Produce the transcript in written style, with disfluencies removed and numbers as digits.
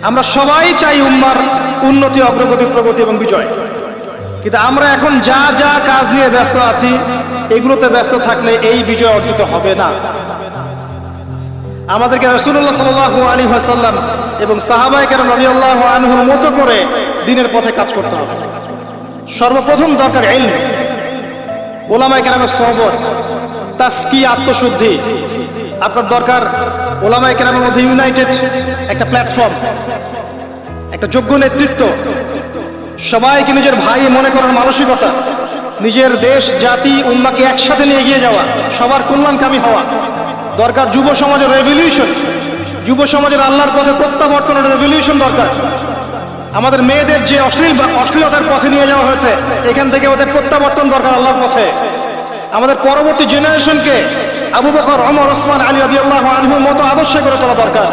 আমরা সবাই চাই উম্মার উন্নতি, অগ্রগতি, প্রগতি এবং বিজয়। কিন্তু আমরা এখন যা যা কাজ নিয়ে ব্যস্ত আছি, এগুলোতে ব্যস্ত থাকলে এই বিজয় অর্জিত হবে না। আমাদেরকে রাসূলুল্লাহ সাল্লাল্লাহু আলাইহি ওয়াসাল্লাম এবং সাহাবায়ে কেরাম রাদিয়াল্লাহু আনহুর মতো করে দ্বীনের পথে কাজ করতে হবে। সর্বপ্রথম দরকার ইলম, উলামায়ে কেরামের সোহবত, তাসকিয়া, আত্মশুদ্ধি। আপনার দরকার উলামায়ে কেরামের মধ্যে ইউনাইটেড একটা প্ল্যাটফর্ম, একটা যোগ্য নেতৃত্ব, সবাইকে নিজের ভাই মনে করার মানসিকতা, নিজের দেশ, জাতি, উম্মাহকে একসাথে নিয়ে এগিয়ে যাওয়া, সবার কল্যাণকামী হওয়া। দরকার যুব সমাজের রেভলিউশন, যুব সমাজের আল্লাহর পথে প্রত্যাবর্তনের রেভলিউশন দরকার। আমাদের মেয়েদের যে অশ্লীলতার পথে নিয়ে যাওয়া হয়েছে, এখান থেকে ওদের প্রত্যাবর্তন দরকার আল্লাহর পথে। আমাদের পরবর্তী জেনারেশনকে আবু বকর, ওমর, ওসমান, আলী রাদিয়াল্লাহু আনহুর মতো আদর্শ করে তোলা দরকার।